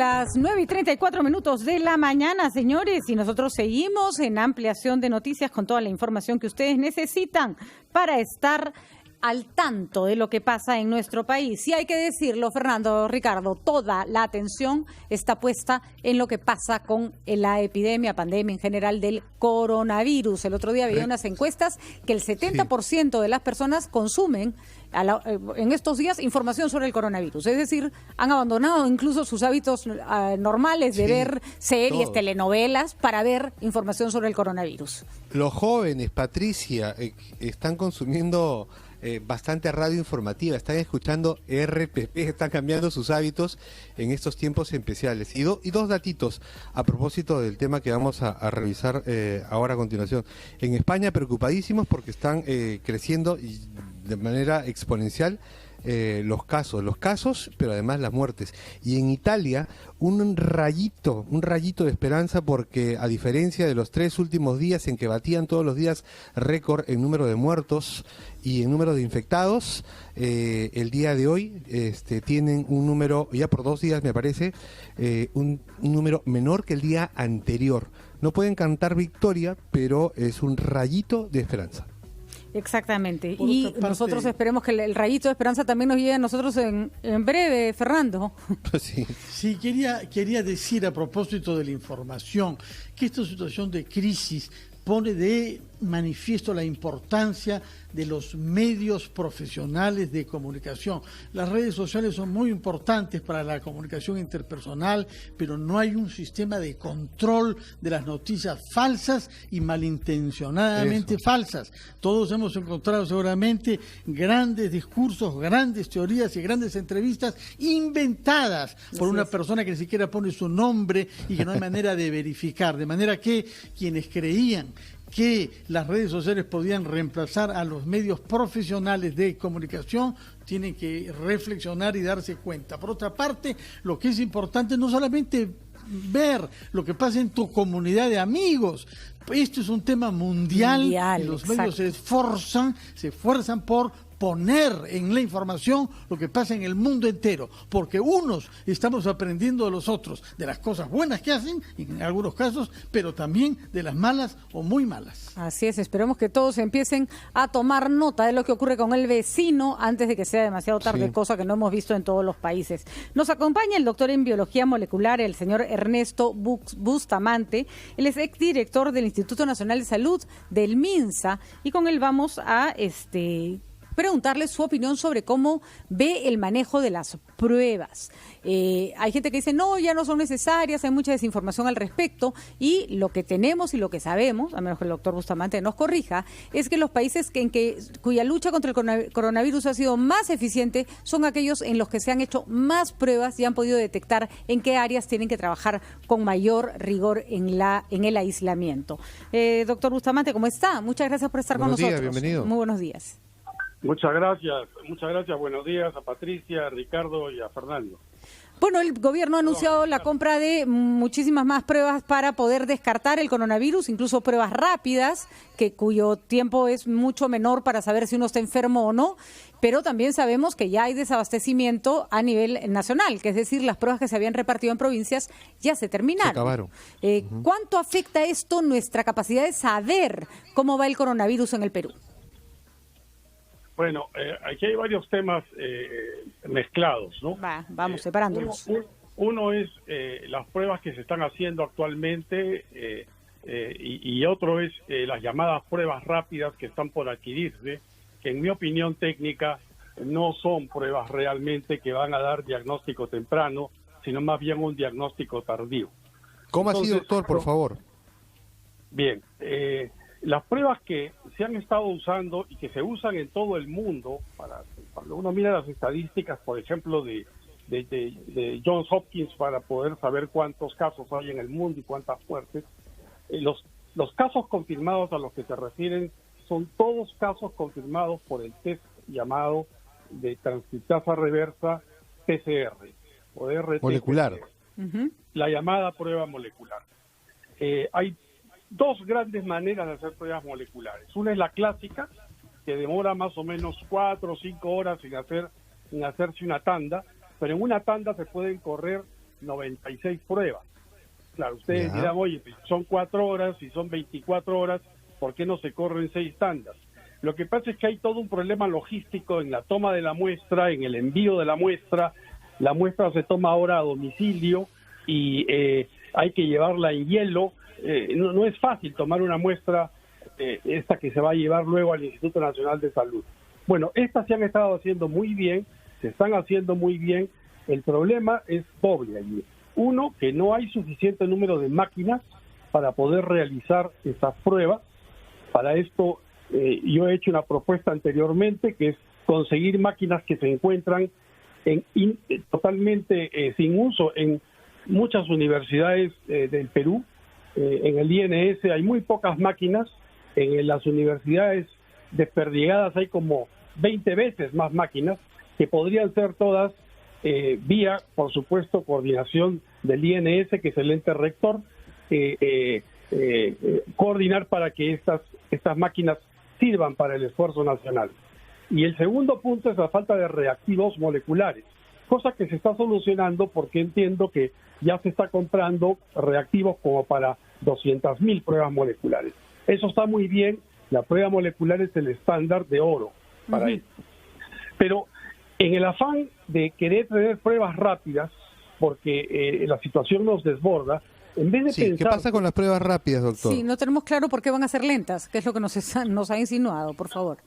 Las 9:34 de la mañana, señores, y nosotros seguimos en ampliación de noticias con toda la información que ustedes necesitan para estar al tanto de lo que pasa en nuestro país. Y hay que decirlo, Fernando, Ricardo, toda la atención está puesta en lo que pasa con la pandemia en general del coronavirus. El otro día había unas encuestas que el 70% de las personas consumen en estos días información sobre el coronavirus. Es decir, han abandonado incluso sus hábitos normales de ver series, telenovelas, para ver información sobre el coronavirus. Los jóvenes, Patricia, están consumiendo bastante radio informativa, están escuchando RPP, están cambiando sus hábitos en estos tiempos especiales. Y dos datitos a propósito del tema que vamos a revisar ahora a continuación. En España, preocupadísimos porque están creciendo de manera exponencial los casos, pero además las muertes. Y en Italia, un rayito de esperanza, porque a diferencia de los 3 últimos días en que batían todos los días récord en número de muertos y en número de infectados, el día de hoy tienen un número, ya por 2 días me parece, un número menor que el día anterior. No pueden cantar victoria, pero es un rayito de esperanza. Exactamente. Y nosotros esperemos que el rayito de esperanza también nos llegue a nosotros en breve, Fernando. Sí, quería decir a propósito de la información que esta situación de crisis pone de manifiesto la importancia de los medios profesionales de comunicación. Las redes sociales son muy importantes para la comunicación interpersonal, pero no hay un sistema de control de las noticias falsas y malintencionadamente falsas. Todos hemos encontrado seguramente grandes discursos, grandes teorías y grandes entrevistas inventadas por una persona que ni siquiera pone su nombre y que no hay manera de verificar, de manera que quienes creían que las redes sociales podían reemplazar a los medios profesionales de comunicación tienen que reflexionar y darse cuenta. Por otra parte, lo que es importante no solamente ver lo que pasa en tu comunidad de amigos. Esto es un tema mundial y los medios se esfuerzan por poner en la información lo que pasa en el mundo entero, porque unos estamos aprendiendo de los otros, de las cosas buenas que hacen, en algunos casos, pero también de las malas o muy malas. Así es, esperemos que todos empiecen a tomar nota de lo que ocurre con el vecino antes de que sea demasiado tarde, cosa que no hemos visto en todos los países. Nos acompaña el doctor en biología molecular, el señor Ernesto Bustamante. Él es exdirector del Instituto Nacional de Salud del MINSA, y con él vamos a preguntarle su opinión sobre cómo ve el manejo de las pruebas. Hay gente que dice, no, ya no son necesarias, hay mucha desinformación al respecto, y lo que tenemos y lo que sabemos, a menos que el doctor Bustamante nos corrija, es que los países cuya lucha contra el coronavirus ha sido más eficiente son aquellos en los que se han hecho más pruebas y han podido detectar en qué áreas tienen que trabajar con mayor rigor en el aislamiento. Doctor Bustamante, ¿cómo está? Muchas gracias por estar con nosotros. Buenos días, bienvenido. Muy buenos días. Muchas gracias. Buenos días a Patricia, a Ricardo y a Fernando. Bueno, el gobierno ha anunciado la compra de muchísimas más pruebas para poder descartar el coronavirus, incluso pruebas rápidas, cuyo tiempo es mucho menor para saber si uno está enfermo o no, pero también sabemos que ya hay desabastecimiento a nivel nacional, que es decir, las pruebas que se habían repartido en provincias ya se terminaron. Se acabaron. ¿Cuánto afecta esto nuestra capacidad de saber cómo va el coronavirus en el Perú? Bueno, aquí hay varios temas mezclados, ¿no? Vamos separándolos. Uno es las pruebas que se están haciendo actualmente y otro es las llamadas pruebas rápidas que están por adquirirse, que en mi opinión técnica no son pruebas realmente que van a dar diagnóstico temprano, sino más bien un diagnóstico tardío. ¿Cómo así, doctor, por favor? Bien, las pruebas que se han estado usando y que se usan en todo el mundo, cuando uno mira las estadísticas, por ejemplo, de Johns Hopkins, para poder saber cuántos casos hay en el mundo y cuántas muertes, los casos confirmados a los que se refieren son todos casos confirmados por el test llamado de transcriptasa reversa PCR, o RT. Molecular. La llamada prueba molecular. Hay 2 grandes maneras de hacer pruebas moleculares. Una es la clásica, que demora más o menos 4 o 5 horas en hacerse una tanda, pero en una tanda se pueden correr 96 pruebas. Claro, ustedes dirán, oye, son 4 horas, si son 24 horas, ¿por qué no se corren 6 tandas? Lo que pasa es que hay todo un problema logístico en la toma de la muestra, en el envío de la muestra se toma ahora a domicilio y hay que llevarla en hielo. No es fácil tomar una muestra, esta que se va a llevar luego al Instituto Nacional de Salud. Bueno, estas se han estado haciendo muy bien, se están haciendo muy bien. El problema es doble allí. Uno, que no hay suficiente número de máquinas para poder realizar estas pruebas. Para esto yo he hecho una propuesta anteriormente, que es conseguir máquinas que se encuentran totalmente sin uso en muchas universidades del Perú. En el INS hay muy pocas máquinas, en las universidades desperdigadas hay como 20 veces más máquinas, que podrían ser todas vía, por supuesto, coordinación del INS, que es el ente rector, coordinar para que estas máquinas sirvan para el esfuerzo nacional. Y el segundo punto es la falta de reactivos moleculares, cosa que se está solucionando porque entiendo que ya se está comprando reactivos como para 200.000 pruebas moleculares. Eso está muy bien, la prueba molecular es el estándar de oro para esto. Pero en el afán de querer tener pruebas rápidas, porque la situación nos desborda, en vez de pensar... ¿Qué pasa con las pruebas rápidas, doctor? Sí, no tenemos claro por qué van a ser lentas, que es lo que nos ha insinuado, por favor.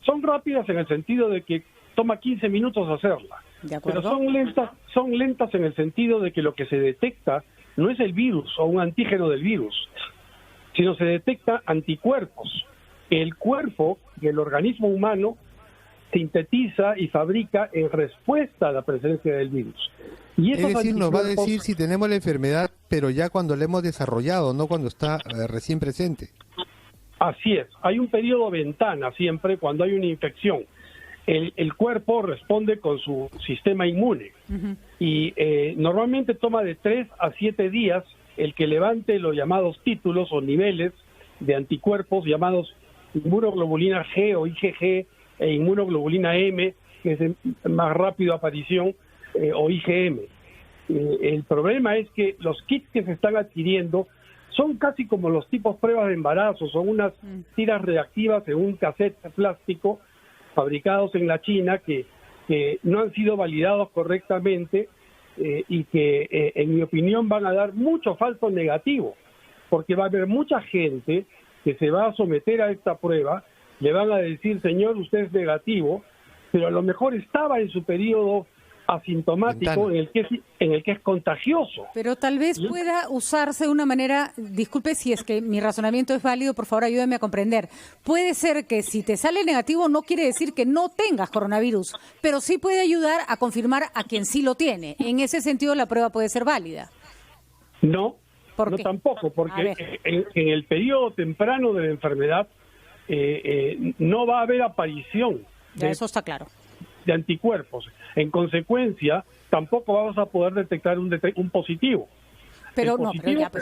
Son rápidas en el sentido de que toma 15 minutos hacerla. ¿De acuerdo? Pero son lentas en el sentido de que lo que se detecta no es el virus o un antígeno del virus, sino se detecta anticuerpos. El cuerpo y el organismo humano sintetiza y fabrica en respuesta a la presencia del virus. Y es decir, nos va a decir si tenemos la enfermedad, pero ya cuando la hemos desarrollado, no cuando está recién presente. Así es, hay un periodo ventana siempre cuando hay una infección. El cuerpo responde con su sistema inmune y normalmente toma de 3 a 7 días el que levante los llamados títulos o niveles de anticuerpos llamados inmunoglobulina G o IgG e inmunoglobulina M, que es de más rápido aparición, o IgM. El problema es que los kits que se están adquiriendo son casi como los tipos pruebas de embarazo, son unas tiras reactivas en un cassette plástico fabricados en la China que no han sido validados correctamente y que en mi opinión van a dar mucho falso negativo, porque va a haber mucha gente que se va a someter a esta prueba, le van a decir, señor, usted es negativo, pero a lo mejor estaba en su periodo asintomático en el que es contagioso. Pero tal vez pueda usarse de una manera, disculpe si es que mi razonamiento es válido, por favor ayúdeme a comprender. Puede ser que si te sale negativo no quiere decir que no tengas coronavirus, pero sí puede ayudar a confirmar a quien sí lo tiene. En ese sentido la prueba puede ser válida. No, no tampoco, porque en el periodo temprano de la enfermedad no va a haber aparición. Ya, eso está claro. De anticuerpos. En consecuencia, tampoco vamos a poder detectar un positivo. Pero no,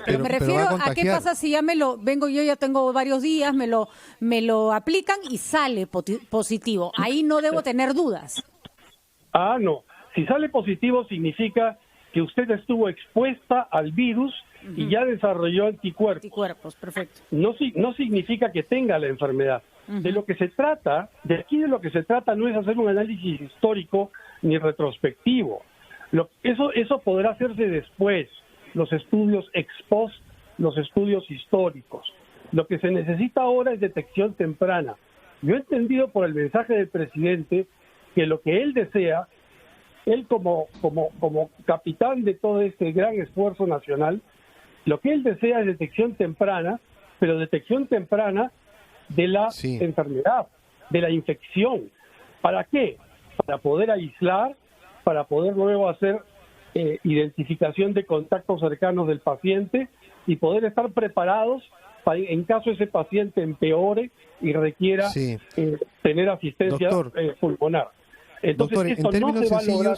pero me refiero a qué pasa si ya yo ya tengo varios días, me lo aplican y sale positivo. Ahí no debo tener dudas. Ah, no. Si sale positivo significa que usted estuvo expuesta al virus y ya desarrolló anticuerpos. Anticuerpos, perfecto. No significa que tenga la enfermedad. De lo que se trata, no es hacer un análisis histórico ni retrospectivo. Eso podrá hacerse después, los estudios ex post, los estudios históricos. Lo que se necesita ahora es detección temprana. Yo he entendido por el mensaje del presidente que lo que él desea, él como capitán de todo este gran esfuerzo nacional, lo que él desea es detección temprana, pero detección temprana de la enfermedad, de la infección. ¿Para qué? Para poder aislar, para poder luego hacer identificación de contactos cercanos del paciente y poder estar preparados para, en caso ese paciente empeore y requiera tener asistencia pulmonar. Entonces, doctor, esto no se va a lograr.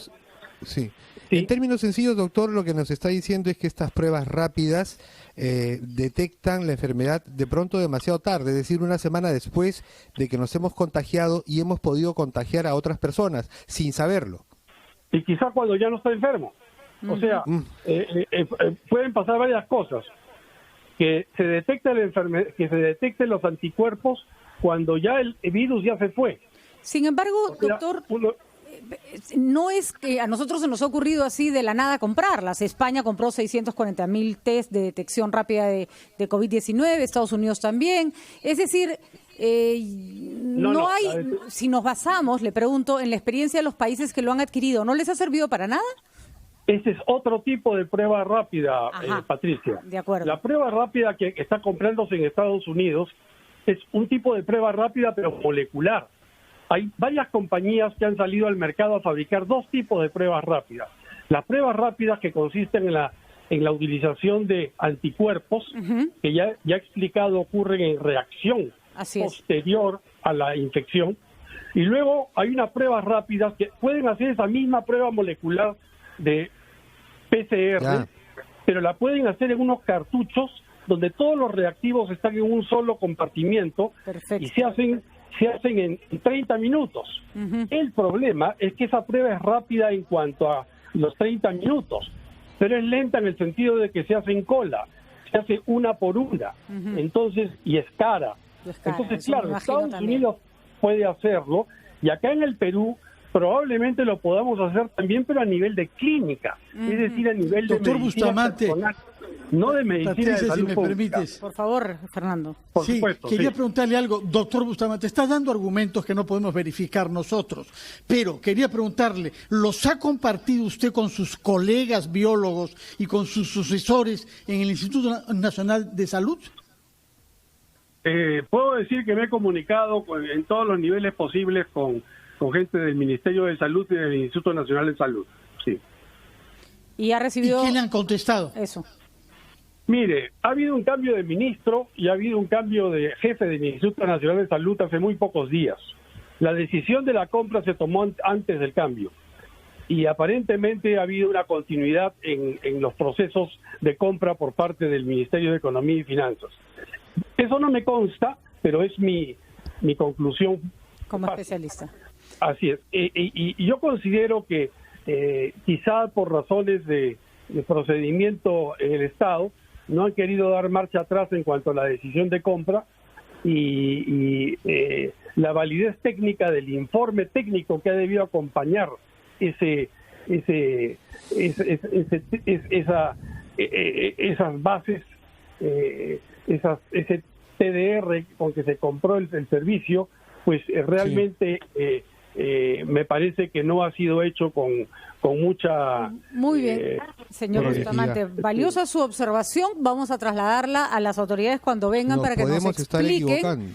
Sí. En términos sencillos, doctor, lo que nos está diciendo es que estas pruebas rápidas detectan la enfermedad de pronto demasiado tarde, es decir, una semana después de que nos hemos contagiado y hemos podido contagiar a otras personas sin saberlo. Y quizá cuando ya no está enfermo. O sea, pueden pasar varias cosas. Que se detecte la enfermedad, que se detecten los anticuerpos cuando ya el virus ya se fue. Sin embargo, doctor, no es que a nosotros se nos ha ocurrido así de la nada comprarlas. España compró 640,000 test de detección rápida de COVID-19, Estados Unidos también. Es decir, no hay, si nos basamos, le pregunto, en la experiencia de los países que lo han adquirido, ¿no les ha servido para nada? Ese es otro tipo de prueba rápida, Patricia. De acuerdo. La prueba rápida que está comprándose en Estados Unidos es un tipo de prueba rápida, pero molecular. Hay varias compañías que han salido al mercado a fabricar dos tipos de pruebas rápidas. Las pruebas rápidas que consisten en la utilización de anticuerpos, que ya he explicado ocurren en reacción posterior a la infección. Y luego hay unas pruebas rápidas que pueden hacer esa misma prueba molecular de PCR, pero la pueden hacer en unos cartuchos donde todos los reactivos están en un solo compartimiento. Perfecto. Y se hacen en 30 minutos. El problema es que esa prueba es rápida en cuanto a los 30 minutos, pero es lenta en el sentido de que se hace en cola, se hace una por una, entonces, y es cara. Entonces, claro, Estados Unidos puede hacerlo, y acá en el Perú probablemente lo podamos hacer también, pero a nivel de clínica, es decir, a nivel de medicina personal, no de medicina de salud si me pública. permites. Por favor, Fernando. Por supuesto, quería preguntarle algo. Doctor Bustamante, está dando argumentos que no podemos verificar nosotros, pero quería preguntarle, ¿los ha compartido usted con sus colegas biólogos y con sus sucesores en el Instituto Nacional de Salud? Puedo decir que me he comunicado en todos los niveles posibles con gente del Ministerio de Salud y del Instituto Nacional de Salud. Sí. ¿Y ha recibido? ¿Y qué le han contestado? Eso. Mire, ha habido un cambio de ministro y ha habido un cambio de jefe del Instituto Nacional de Salud hace muy pocos días. La decisión de la compra se tomó antes del cambio y aparentemente ha habido una continuidad en los procesos de compra por parte del Ministerio de Economía y Finanzas. Eso no me consta, pero es mi conclusión. Como especialista. Así es. Y yo considero que quizá por razones de procedimiento en el Estado, no han querido dar marcha atrás en cuanto a la decisión de compra y la validez técnica del informe técnico que ha debido acompañar esas bases, ese TDR con que se compró el servicio, pues realmente me parece que no ha sido hecho con mucha... Muy bien, señor Bustamante. Valiosa su observación. Vamos a trasladarla a las autoridades cuando vengan para que nos expliquen.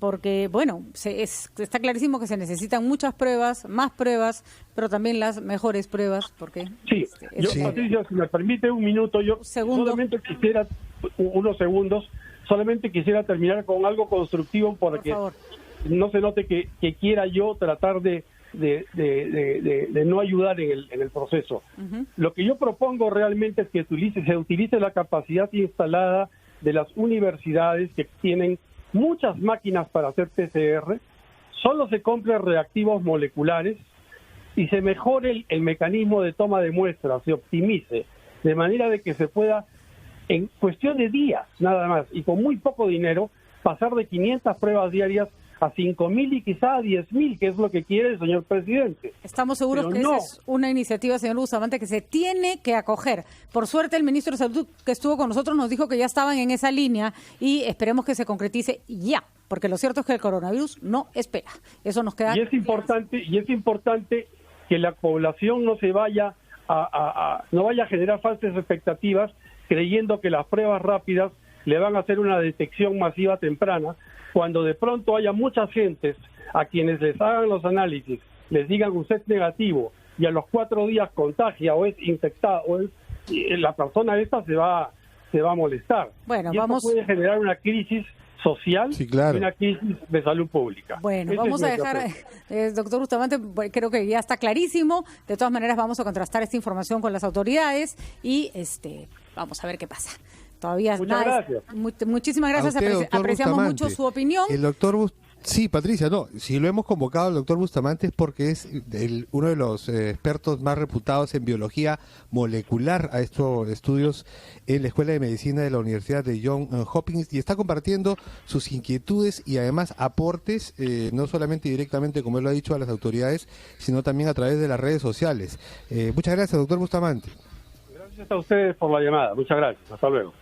Porque, bueno, está clarísimo que se necesitan muchas pruebas, más pruebas, pero también las mejores pruebas. Porque sí, Patricia, si me permite un minuto, yo solamente quisiera, unos segundos, solamente quisiera terminar con algo constructivo porque no se note que quiera yo tratar de no ayudar en el proceso. Lo que yo propongo realmente es que se utilice la capacidad instalada de las universidades que tienen muchas máquinas para hacer PCR, solo se compren reactivos moleculares y se mejore el mecanismo de toma de muestras, se optimice, de manera de que se pueda, en cuestión de días nada más, y con muy poco dinero, pasar de 500 pruebas diarias a 5.000 y quizá a 10.000, que es lo que quiere el señor presidente. Estamos seguros que esa es una iniciativa, señor Bustamante, que se tiene que acoger. Por suerte, el ministro de Salud que estuvo con nosotros nos dijo que ya estaban en esa línea y esperemos que se concretice ya, porque lo cierto es que el coronavirus no espera. Eso nos queda. Y es importante que la población no se vaya no vaya a generar falsas expectativas creyendo que las pruebas rápidas le van a hacer una detección masiva temprana, cuando de pronto haya muchas gentes a quienes les hagan los análisis, les digan usted es negativo y a los 4 días contagia o es infectada o la persona esta se va a molestar. Bueno, y vamos. Esto puede generar una crisis social y una crisis de salud pública. Bueno, vamos a dejar, doctor Bustamante, creo que ya está clarísimo. De todas maneras, vamos a contrastar esta información con las autoridades y vamos a ver qué pasa. Todavía Muchas gracias. Muchísimas gracias. Usted, apreciamos Bustamante. mucho su opinión. El doctor Sí, Patricia, no, si lo hemos convocado al doctor Bustamante es porque es uno de los expertos más reputados en biología molecular a estos estudios en la Escuela de Medicina de la Universidad de Johns Hopkins y está compartiendo sus inquietudes y además aportes, no solamente directamente, como él lo ha dicho, a las autoridades, sino también a través de las redes sociales. Muchas gracias, doctor Bustamante. Gracias a ustedes por la llamada. Muchas gracias. Hasta luego.